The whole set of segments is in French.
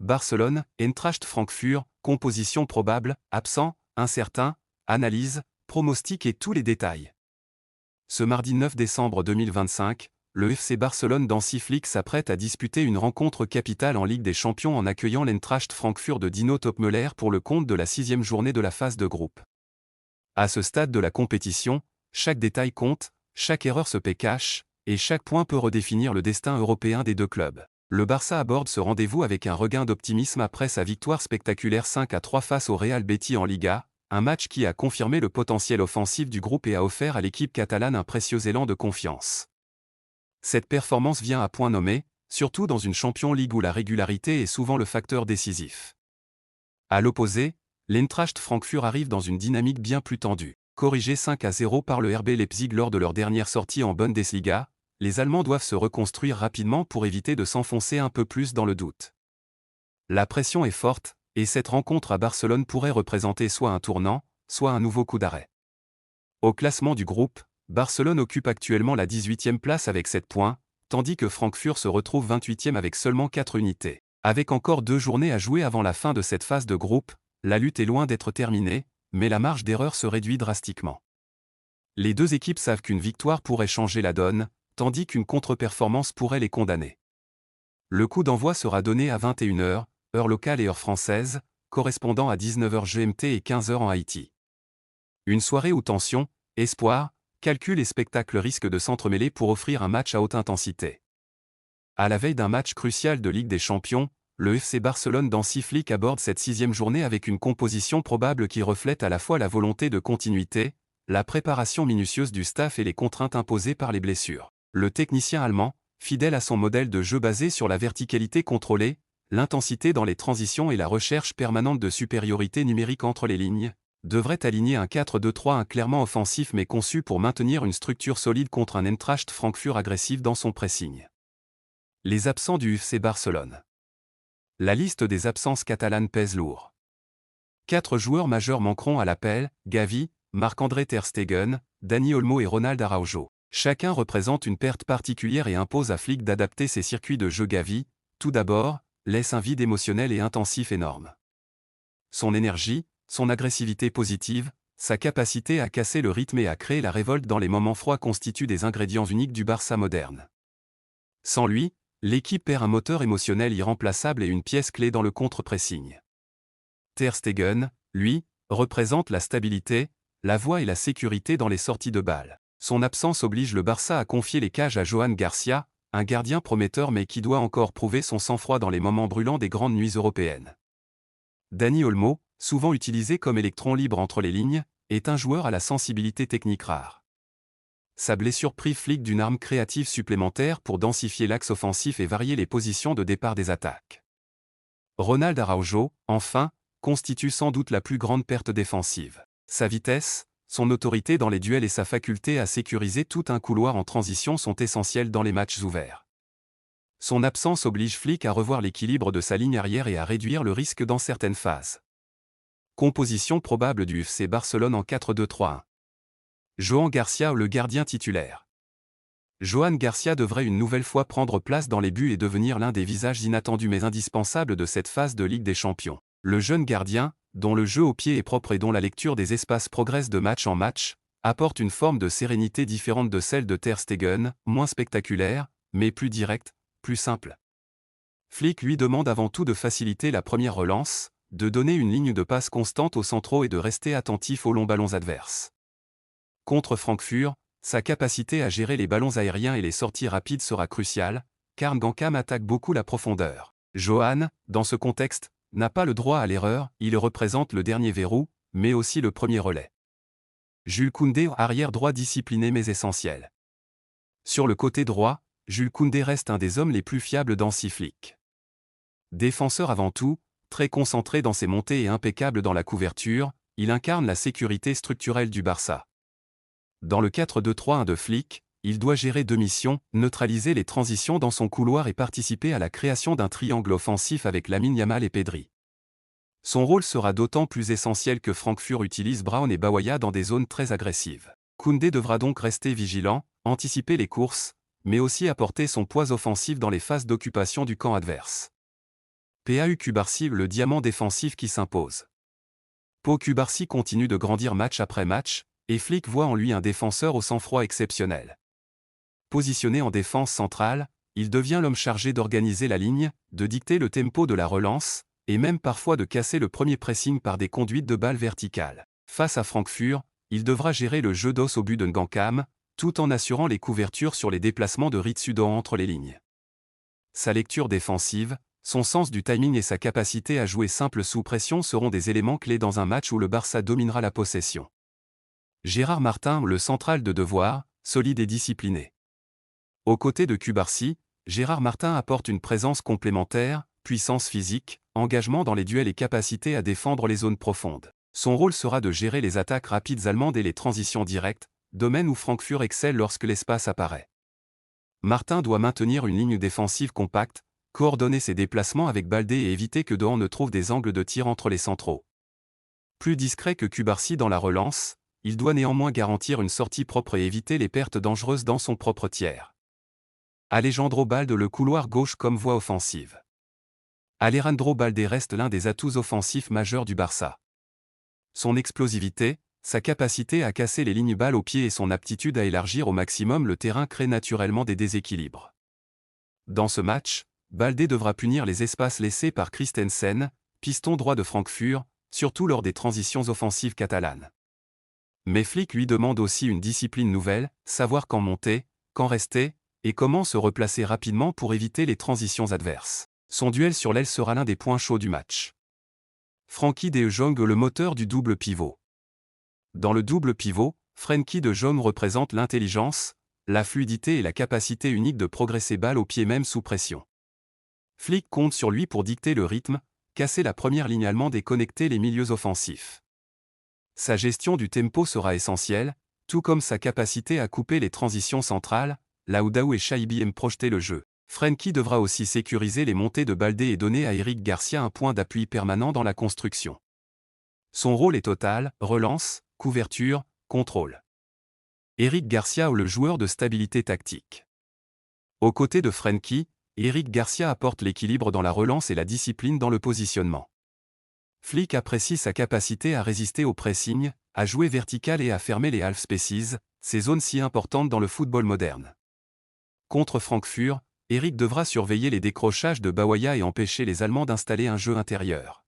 Barcelone, Eintracht Francfort, composition probable, absent, incertain, analyse, pronostic et tous les détails. Ce mardi 9 décembre 2025, le FC Barcelone d'Hansi Flick s'apprête à disputer une rencontre capitale en Ligue des Champions en accueillant l'Eintracht Francfort de Dino Topmöller pour le compte de la 6e journée de la phase de groupe. À ce stade de la compétition, chaque détail compte, chaque erreur se paie cash, et chaque point peut redéfinir le destin européen des deux clubs. Le Barça aborde ce rendez-vous avec un regain d'optimisme après sa victoire spectaculaire 5-3 face au Real Betis en Liga, un match qui a confirmé le potentiel offensif du groupe et a offert à l'équipe catalane un précieux élan de confiance. Cette performance vient à point nommé, surtout dans une Champions League où la régularité est souvent le facteur décisif. À l'opposé, l'Eintracht Francfort arrive dans une dynamique bien plus tendue. Corrigé 5-0 par le RB Leipzig lors de leur dernière sortie en Bundesliga, les Allemands doivent se reconstruire rapidement pour éviter de s'enfoncer un peu plus dans le doute. La pression est forte, et cette rencontre à Barcelone pourrait représenter soit un tournant, soit un nouveau coup d'arrêt. Au classement du groupe, Barcelone occupe actuellement la 18e place avec 7 points, tandis que Francfort se retrouve 28e avec seulement 4 unités. Avec encore 2 journées à jouer avant la fin de cette phase de groupe, la lutte est loin d'être terminée, mais la marge d'erreur se réduit drastiquement. Les deux équipes savent qu'une victoire pourrait changer la donne, tandis qu'une contre-performance pourrait les condamner. Le coup d'envoi sera donné à 21h, heure locale et heure française, correspondant à 19h GMT et 15h en Haïti. Une soirée où tension, espoir, calcul et spectacle risquent de s'entremêler pour offrir un match à haute intensité. À la veille d'un match crucial de Ligue des Champions, le FC Barcelone d'Hansi Flick aborde cette 6e journée avec une composition probable qui reflète à la fois la volonté de continuité, la préparation minutieuse du staff et les contraintes imposées par les blessures. Le technicien allemand, fidèle à son modèle de jeu basé sur la verticalité contrôlée, l'intensité dans les transitions et la recherche permanente de supériorité numérique entre les lignes, devrait aligner un 4-2-3-1 clairement offensif mais conçu pour maintenir une structure solide contre un Eintracht Francfort agressif dans son pressing. Les absents du FC Barcelone. La liste des absences catalanes pèse lourd. 4 joueurs majeurs manqueront à l'appel, Gavi, Marc-André Ter Stegen, Dani Olmo et Ronald Araujo. Chacun représente une perte particulière et impose à Flick d'adapter ses circuits de jeu. Gavi, tout d'abord, laisse un vide émotionnel et intensif énorme. Son énergie, son agressivité positive, sa capacité à casser le rythme et à créer la révolte dans les moments froids constituent des ingrédients uniques du Barça moderne. Sans lui, l'équipe perd un moteur émotionnel irremplaçable et une pièce clé dans le contre-pressing. Ter Stegen, lui, représente la stabilité, la voie et la sécurité dans les sorties de balles. Son absence oblige le Barça à confier les cages à Johan Garcia, un gardien prometteur mais qui doit encore prouver son sang-froid dans les moments brûlants des grandes nuits européennes. Dani Olmo, souvent utilisé comme électron libre entre les lignes, est un joueur à la sensibilité technique rare. Sa blessure prive Flick d'une arme créative supplémentaire pour densifier l'axe offensif et varier les positions de départ des attaques. Ronald Araujo, enfin, constitue sans doute la plus grande perte défensive. Sa vitesse, son autorité dans les duels et sa faculté à sécuriser tout un couloir en transition sont essentiels dans les matchs ouverts. Son absence oblige Flick à revoir l'équilibre de sa ligne arrière et à réduire le risque dans certaines phases. Composition probable du FC Barcelone en 4-2-3-1. Johan Garcia, le gardien titulaire. Johan Garcia devrait une nouvelle fois prendre place dans les buts et devenir l'un des visages inattendus mais indispensables de cette phase de Ligue des Champions. Le jeune gardien, dont le jeu au pied est propre et dont la lecture des espaces progresse de match en match, apporte une forme de sérénité différente de celle de Ter Stegen, moins spectaculaire, mais plus directe, plus simple. Flick lui demande avant tout de faciliter la première relance, de donner une ligne de passe constante aux centraux et de rester attentif aux longs ballons adverses. Contre Francfort, sa capacité à gérer les ballons aériens et les sorties rapides sera cruciale, car N'Ghankam attaque beaucoup la profondeur. Johan, dans ce contexte, n'a pas le droit à l'erreur, il représente le dernier verrou, mais aussi le premier relais. Jules Koundé, arrière droit discipliné mais essentiel. Sur le côté droit, Jules Koundé reste un des hommes les plus fiables d'Hansi Flick. Défenseur avant tout, très concentré dans ses montées et impeccable dans la couverture, il incarne la sécurité structurelle du Barça. Dans le 4-2-3-1 de Flick, il doit gérer 2 missions, neutraliser les transitions dans son couloir et participer à la création d'un triangle offensif avec Lamine Yamal et Pedri. Son rôle sera d'autant plus essentiel que Francfort utilise Brown et Bawaya dans des zones très agressives. Koundé devra donc rester vigilant, anticiper les courses, mais aussi apporter son poids offensif dans les phases d'occupation du camp adverse. Pau Cubarsí, le diamant défensif qui s'impose. Pau Cubarsí continue de grandir match après match, et Flick voit en lui un défenseur au sang-froid exceptionnel. Positionné en défense centrale, il devient l'homme chargé d'organiser la ligne, de dicter le tempo de la relance, et même parfois de casser le premier pressing par des conduites de balles verticales. Face à Francfort, il devra gérer le jeu d'os au but de Ngankam, tout en assurant les couvertures sur les déplacements de Ritsudo entre les lignes. Sa lecture défensive, son sens du timing et sa capacité à jouer simple sous pression seront des éléments clés dans un match où le Barça dominera la possession. Gérard Martin, le central de devoir, solide et discipliné. Aux côtés de Cubarsí, Gérard Martin apporte une présence complémentaire, puissance physique, engagement dans les duels et capacité à défendre les zones profondes. Son rôle sera de gérer les attaques rapides allemandes et les transitions directes, domaine où Francfort excelle lorsque l'espace apparaît. Martin doit maintenir une ligne défensive compacte, coordonner ses déplacements avec Baldé et éviter que Dohan ne trouve des angles de tir entre les centraux. Plus discret que Cubarsí dans la relance, il doit néanmoins garantir une sortie propre et éviter les pertes dangereuses dans son propre tiers. Alejandro Balde, le couloir gauche comme voie offensive. Alejandro Balde reste l'un des atouts offensifs majeurs du Barça. Son explosivité, sa capacité à casser les lignes balles au pied et son aptitude à élargir au maximum le terrain créent naturellement des déséquilibres. Dans ce match, Balde devra punir les espaces laissés par Christensen, piston droit de Francfort, surtout lors des transitions offensives catalanes. Mais Flick lui demande aussi une discipline nouvelle, savoir quand monter, quand rester, et comment se replacer rapidement pour éviter les transitions adverses. Son duel sur l'aile sera l'un des points chauds du match. Frenkie de Jong, le moteur du double pivot. Dans le double pivot, Frenkie de Jong représente l'intelligence, la fluidité et la capacité unique de progresser balle au pied même sous pression. Flick compte sur lui pour dicter le rythme, casser la première ligne allemande et connecter les milieux offensifs. Sa gestion du tempo sera essentielle, tout comme sa capacité à couper les transitions centrales, là où Daou et Shaibi aiment projeter le jeu. Frenkie devra aussi sécuriser les montées de Baldé et donner à Eric Garcia un point d'appui permanent dans la construction. Son rôle est total, relance, couverture, contrôle. Eric Garcia est le joueur de stabilité tactique. Aux côtés de Frenkie, Eric Garcia apporte l'équilibre dans la relance et la discipline dans le positionnement. Flick apprécie sa capacité à résister au pressing, à jouer vertical et à fermer les half spaces, ces zones si importantes dans le football moderne. Contre Francfort, Eric devra surveiller les décrochages de Bawaya et empêcher les Allemands d'installer un jeu intérieur.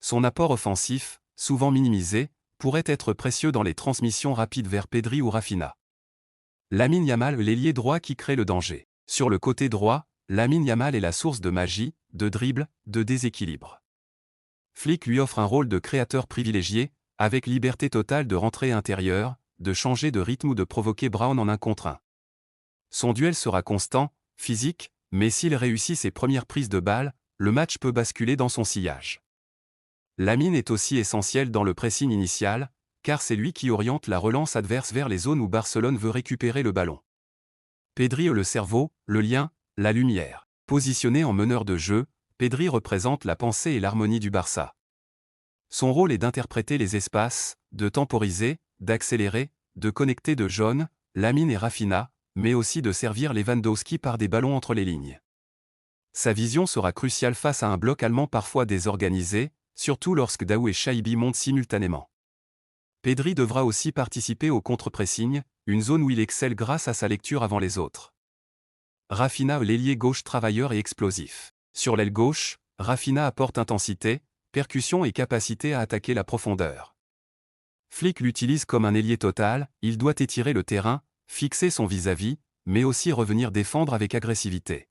Son apport offensif, souvent minimisé, pourrait être précieux dans les transmissions rapides vers Pedri ou Rafinha. Lamine Yamal, l'ailier droit qui crée le danger. Sur le côté droit, Lamine Yamal est la source de magie, de dribble, de déséquilibre. Flick lui offre un rôle de créateur privilégié, avec liberté totale de rentrer intérieure, de changer de rythme ou de provoquer Brown en 1 contre 1. Son duel sera constant, physique, mais s'il réussit ses premières prises de balle, le match peut basculer dans son sillage. Lamine est aussi essentiel dans le pressing initial, car c'est lui qui oriente la relance adverse vers les zones où Barcelone veut récupérer le ballon. Pedri est le cerveau, le lien, la lumière. Positionné en meneur de jeu, Pedri représente la pensée et l'harmonie du Barça. Son rôle est d'interpréter les espaces, de temporiser, d'accélérer, de connecter de Jong, Lamine et Rafinha, mais aussi de servir Lewandowski par des ballons entre les lignes. Sa vision sera cruciale face à un bloc allemand parfois désorganisé, surtout lorsque Daou et Shaibi montent simultanément. Pedri devra aussi participer au contre-pressing, une zone où il excelle grâce à sa lecture avant les autres. Rafinha est l'ailier gauche travailleur et explosif. Sur l'aile gauche, Rafinha apporte intensité, percussion et capacité à attaquer la profondeur. Flick l'utilise comme un ailier total, il doit étirer le terrain, fixer son vis-à-vis, mais aussi revenir défendre avec agressivité.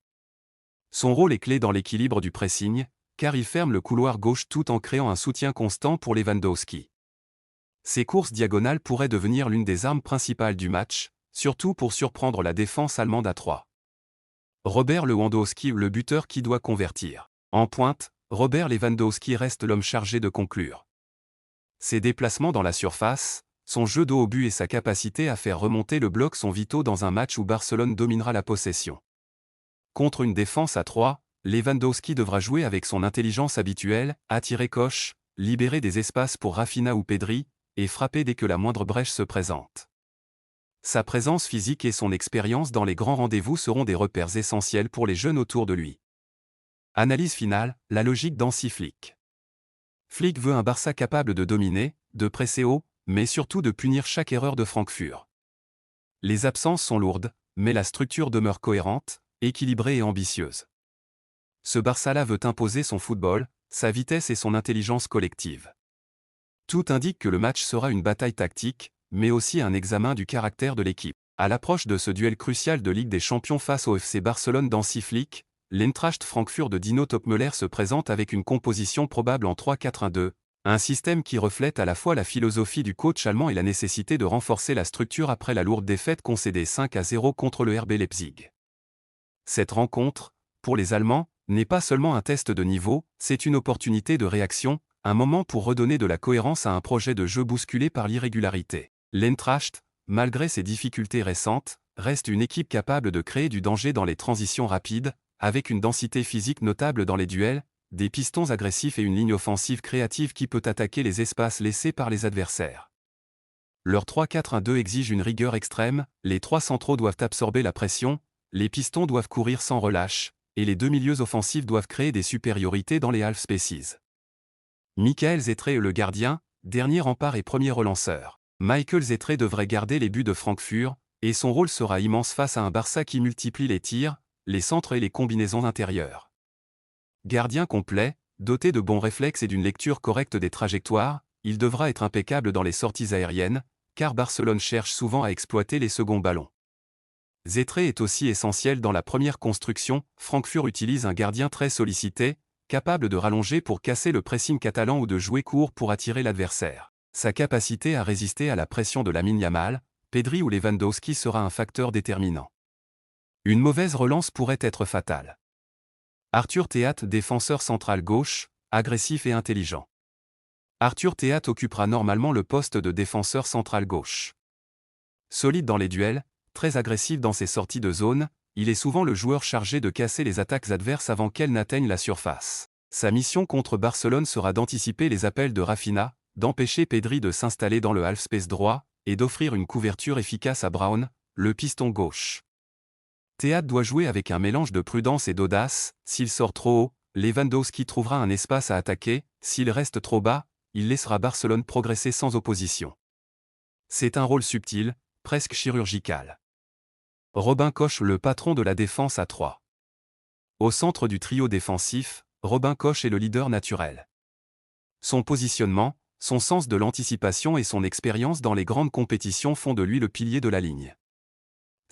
Son rôle est clé dans l'équilibre du pressing, car il ferme le couloir gauche tout en créant un soutien constant pour Lewandowski. Ses courses diagonales pourraient devenir l'une des armes principales du match, surtout pour surprendre la défense allemande à 3. Robert Lewandowski, le buteur qui doit convertir. En pointe, Robert Lewandowski reste l'homme chargé de conclure. Ses déplacements dans la surface, son jeu dos au but et sa capacité à faire remonter le bloc sont vitaux dans un match où Barcelone dominera la possession. Contre une défense à 3, Lewandowski devra jouer avec son intelligence habituelle, attirer coche, libérer des espaces pour Rafinha ou Pedri, et frapper dès que la moindre brèche se présente. Sa présence physique et son expérience dans les grands rendez-vous seront des repères essentiels pour les jeunes autour de lui. Analyse finale, la logique d'Hansi Flick. Flick veut un Barça capable de dominer, de presser haut, mais surtout de punir chaque erreur de Francfort. Les absences sont lourdes, mais la structure demeure cohérente, équilibrée et ambitieuse. Ce Barça-là veut imposer son football, sa vitesse et son intelligence collective. Tout indique que le match sera une bataille tactique, mais aussi un examen du caractère de l'équipe. À l'approche de ce duel crucial de Ligue des Champions face au FC Barcelone d'Hansi Flick, l'Eintracht Francfort de Dino Topmöller se présente avec une composition probable en 3-4-1-2, un système qui reflète à la fois la philosophie du coach allemand et la nécessité de renforcer la structure après la lourde défaite concédée 5-0 contre le RB Leipzig. Cette rencontre, pour les Allemands, n'est pas seulement un test de niveau, c'est une opportunité de réaction, un moment pour redonner de la cohérence à un projet de jeu bousculé par l'irrégularité. L'Eintracht, malgré ses difficultés récentes, reste une équipe capable de créer du danger dans les transitions rapides, avec une densité physique notable dans les duels, des pistons agressifs et une ligne offensive créative qui peut attaquer les espaces laissés par les adversaires. Leur 3-4-1-2 exige une rigueur extrême, les trois centraux doivent absorber la pression, les pistons doivent courir sans relâche, et les deux milieux offensifs doivent créer des supériorités dans les half spaces. Michael Zetré est le gardien, dernier rempart et premier relanceur. Michael Zetré devrait garder les buts de Francfort, et son rôle sera immense face à un Barça qui multiplie les tirs, les centres et les combinaisons intérieures. Gardien complet, doté de bons réflexes et d'une lecture correcte des trajectoires, il devra être impeccable dans les sorties aériennes, car Barcelone cherche souvent à exploiter les seconds ballons. Zetré est aussi essentiel dans la première construction. Francfort utilise un gardien très sollicité, capable de rallonger pour casser le pressing catalan ou de jouer court pour attirer l'adversaire. Sa capacité à résister à la pression de Lamine Yamal, Pedri ou Lewandowski sera un facteur déterminant. Une mauvaise relance pourrait être fatale. Arthur Théat, défenseur central gauche, agressif et intelligent. Arthur Théat occupera normalement le poste de défenseur central gauche. Solide dans les duels, très agressif dans ses sorties de zone, il est souvent le joueur chargé de casser les attaques adverses avant qu'elles n'atteignent la surface. Sa mission contre Barcelone sera d'anticiper les appels de Rafinha, d'empêcher Pedri de s'installer dans le half-space droit, et d'offrir une couverture efficace à Brown, le piston gauche. Théat doit jouer avec un mélange de prudence et d'audace. S'il sort trop haut, Lewandowski trouvera un espace à attaquer, s'il reste trop bas, il laissera Barcelone progresser sans opposition. C'est un rôle subtil, presque chirurgical. Robin Koch, le patron de la défense à 3. Au centre du trio défensif, Robin Koch est le leader naturel. Son positionnement, son sens de l'anticipation et son expérience dans les grandes compétitions font de lui le pilier de la ligne.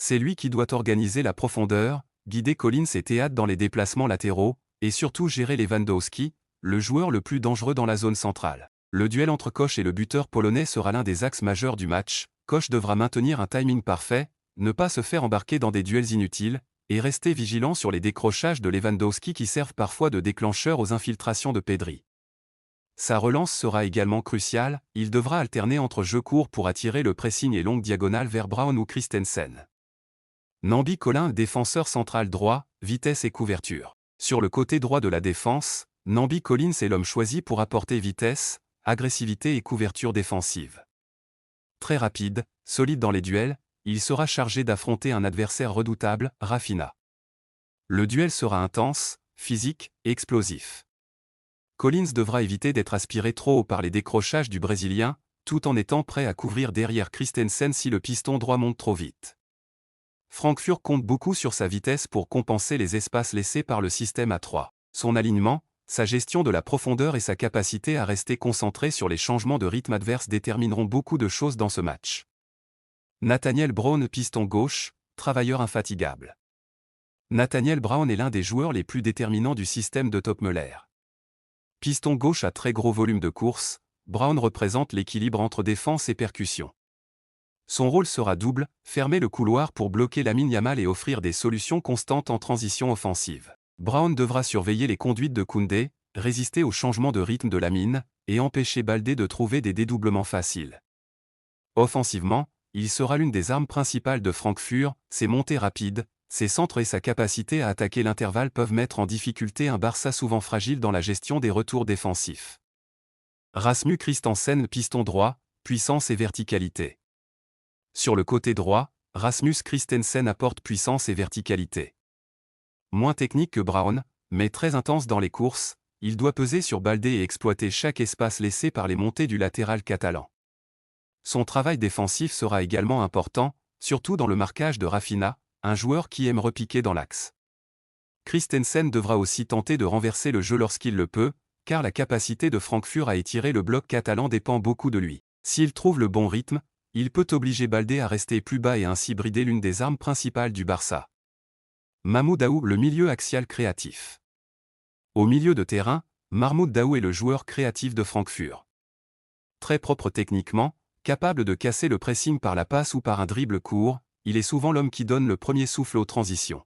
C'est lui qui doit organiser la profondeur, guider Collins et Théat dans les déplacements latéraux, et surtout gérer Lewandowski, le joueur le plus dangereux dans la zone centrale. Le duel entre Koch et le buteur polonais sera l'un des axes majeurs du match. Koch devra maintenir un timing parfait, ne pas se faire embarquer dans des duels inutiles, et rester vigilant sur les décrochages de Lewandowski qui servent parfois de déclencheur aux infiltrations de Pedri. Sa relance sera également cruciale, il devra alterner entre jeux courts pour attirer le pressing et longues diagonales vers Brown ou Christensen. Nambi Collin, défenseur central droit, vitesse et couverture. Sur le côté droit de la défense, Nambi Collins est l'homme choisi pour apporter vitesse, agressivité et couverture défensive. Très rapide, solide dans les duels, il sera chargé d'affronter un adversaire redoutable, Rafinha. Le duel sera intense, physique et explosif. Collins devra éviter d'être aspiré trop haut par les décrochages du Brésilien, tout en étant prêt à couvrir derrière Christensen si le piston droit monte trop vite. Francfort compte beaucoup sur sa vitesse pour compenser les espaces laissés par le système à 3. Son alignement, sa gestion de la profondeur et sa capacité à rester concentré sur les changements de rythme adverse détermineront beaucoup de choses dans ce match. Nathaniel Brown, piston gauche, travailleur infatigable. Nathaniel Brown est l'un des joueurs les plus déterminants du système de Topmöller. Piston gauche à très gros volume de course, Brown représente l'équilibre entre défense et percussion. Son rôle sera double, fermer le couloir pour bloquer Lamine Yamal et offrir des solutions constantes en transition offensive. Brown devra surveiller les conduites de Koundé, résister au changement de rythme de Lamine, et empêcher Baldé de trouver des dédoublements faciles. Offensivement, il sera l'une des armes principales de Francfort, ses montées rapides, ses centres et sa capacité à attaquer l'intervalle peuvent mettre en difficulté un Barça souvent fragile dans la gestion des retours défensifs. Rasmus Christensen, piston droit, puissance et verticalité. Sur le côté droit, Rasmus Christensen apporte puissance et verticalité. Moins technique que Brown, mais très intense dans les courses, il doit peser sur Baldé et exploiter chaque espace laissé par les montées du latéral catalan. Son travail défensif sera également important, surtout dans le marquage de Rafinha, un joueur qui aime repiquer dans l'axe. Christensen devra aussi tenter de renverser le jeu lorsqu'il le peut, car la capacité de Francfort à étirer le bloc catalan dépend beaucoup de lui. S'il trouve le bon rythme, il peut obliger Baldé à rester plus bas et ainsi brider l'une des armes principales du Barça. Mahmoud Dahoud, le milieu axial créatif. Au milieu de terrain, Mahmoud Dahoud est le joueur créatif de Francfort. Très propre techniquement, capable de casser le pressing par la passe ou par un dribble court, il est souvent l'homme qui donne le premier souffle aux transitions.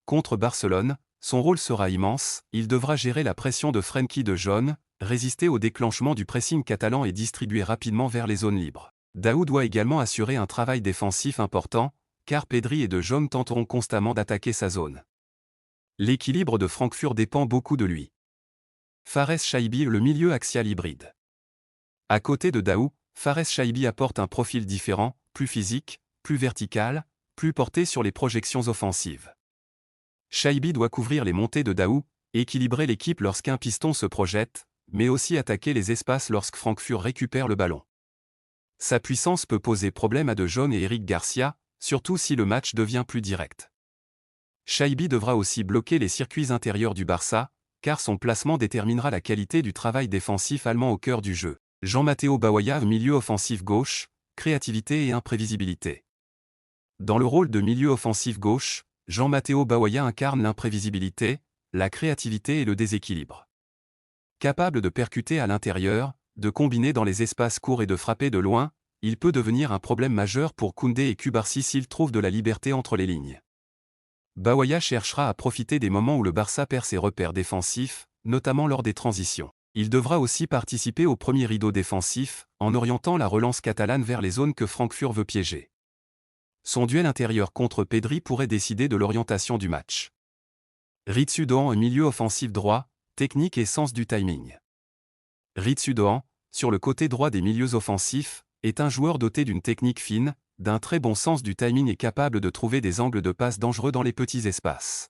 Contre Barcelone, son rôle sera immense, il devra gérer la pression de Frenkie de Jong, résister au déclenchement du pressing catalan et distribuer rapidement vers les zones libres. Dahoud doit également assurer un travail défensif important, car Pedri et de Jong tenteront constamment d'attaquer sa zone. L'équilibre de Francfort dépend beaucoup de lui. Fares Chaibi, le milieu axial hybride. À côté de Dahoud, Fares Chaibi apporte un profil différent, plus physique, plus vertical, plus porté sur les projections offensives. Chaibi doit couvrir les montées de Dahoud, équilibrer l'équipe lorsqu'un piston se projette, mais aussi attaquer les espaces lorsque Francfort récupère le ballon. Sa puissance peut poser problème à De Jong et Eric Garcia, surtout si le match devient plus direct. Chaibi devra aussi bloquer les circuits intérieurs du Barça, car son placement déterminera la qualité du travail défensif allemand au cœur du jeu. Jean-Matteo Bawaya, milieu offensif gauche, créativité et imprévisibilité. Dans le rôle de milieu offensif gauche, Jean-Matteo Bawaya incarne l'imprévisibilité, la créativité et le déséquilibre. Capable de percuter à l'intérieur, de combiner dans les espaces courts et de frapper de loin, il peut devenir un problème majeur pour Koundé et Cubarsí s'ils trouvent de la liberté entre les lignes. Bawaya cherchera à profiter des moments où le Barça perd ses repères défensifs, notamment lors des transitions. Il devra aussi participer au premier rideau défensif, en orientant la relance catalane vers les zones que Francfort veut piéger. Son duel intérieur contre Pedri pourrait décider de l'orientation du match. Ritsu Doan, un milieu offensif droit, technique et sens du timing. Ritsu Doan, sur le côté droit des milieux offensifs, est un joueur doté d'une technique fine, d'un très bon sens du timing et capable de trouver des angles de passe dangereux dans les petits espaces.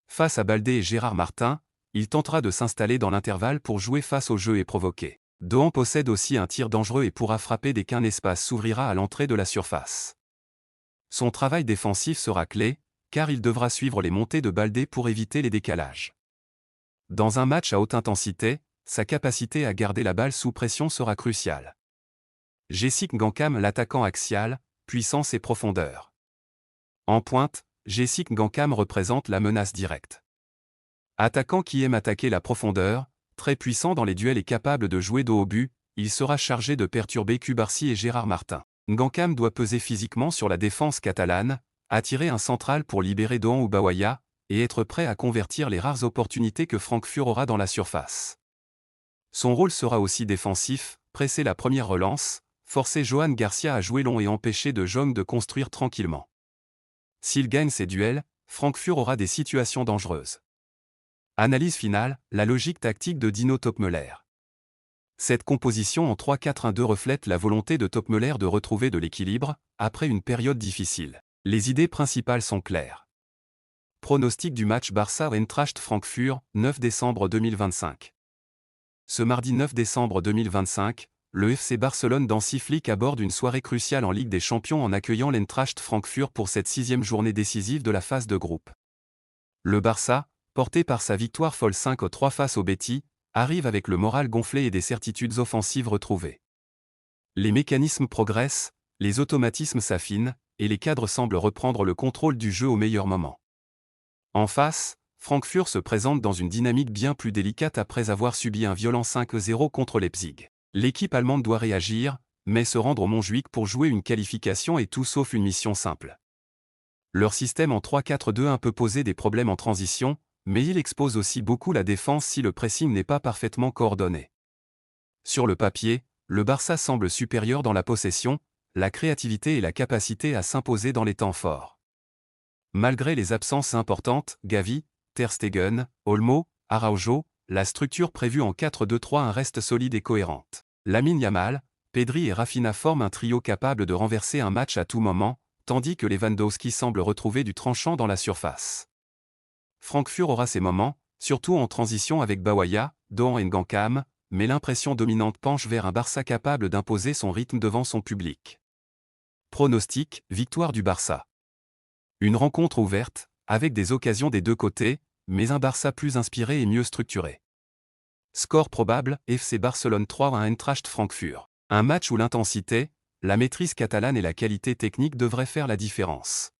Face à Baldé et Gérard Martin, il tentera de s'installer dans l'intervalle pour jouer face au jeu et provoquer. Doan possède aussi un tir dangereux et pourra frapper dès qu'un espace s'ouvrira à l'entrée de la surface. Son travail défensif sera clé, car il devra suivre les montées de Baldé pour éviter les décalages. Dans un match à haute intensité, sa capacité à garder la balle sous pression sera cruciale. Jessic Ngankam, l'attaquant axial, puissance et profondeur. En pointe, Jessic Ngankam représente la menace directe. Attaquant qui aime attaquer la profondeur, très puissant dans les duels et capable de jouer dos au but, il sera chargé de perturber Cubarsí et Gérard Martin. Ngankam doit peser physiquement sur la défense catalane, attirer un central pour libérer Doan ou Bawaya, et être prêt à convertir les rares opportunités que Francfort aura dans la surface. Son rôle sera aussi défensif, presser la première relance, forcer Johan Garcia à jouer long et empêcher De Jong de construire tranquillement. S'il gagne ses duels, Francfort aura des situations dangereuses. Analyse finale, la logique tactique de Dino Topmöller. Cette composition en 3-4-1-2 reflète la volonté de Topmöller de retrouver de l'équilibre, après une période difficile. Les idées principales sont claires. Pronostic du match Barça-Eintracht Francfort, 9 décembre 2025. Ce mardi 9 décembre 2025, le FC Barcelone d'Hansi Flick aborde une soirée cruciale en Ligue des Champions en accueillant l'Eintracht Francfort pour cette 6e journée décisive de la phase de groupe. Le Barça, porté par sa victoire folle 5-3 face au Betis, arrive avec le moral gonflé et des certitudes offensives retrouvées. Les mécanismes progressent, les automatismes s'affinent, et les cadres semblent reprendre le contrôle du jeu au meilleur moment. En face, Francfort se présente dans une dynamique bien plus délicate après avoir subi un violent 5-0 contre Leipzig. L'équipe allemande doit réagir, mais se rendre au Montjuïc pour jouer une qualification est tout sauf une mission simple. Leur système en 3-4-2-1 peut poser des problèmes en transition, mais il expose aussi beaucoup la défense si le pressing n'est pas parfaitement coordonné. Sur le papier, le Barça semble supérieur dans la possession, la créativité et la capacité à s'imposer dans les temps forts. Malgré les absences importantes, Gavi, Ter Stegen, Olmo, Araujo, la structure prévue en 4-2-3-1 reste solide et cohérente. Lamine Yamal, Pedri et Rafinha forment un trio capable de renverser un match à tout moment, tandis que Lewandowski semble retrouver du tranchant dans la surface. Francfort aura ses moments, surtout en transition avec Bawaya, Doan N'Gam, mais l'impression dominante penche vers un Barça capable d'imposer son rythme devant son public. Pronostic, victoire du Barça. Une rencontre ouverte, avec des occasions des deux côtés, mais un Barça plus inspiré et mieux structuré. Score probable, FC Barcelone 3 à Eintracht Francfort. Un match où l'intensité, la maîtrise catalane et la qualité technique devraient faire la différence.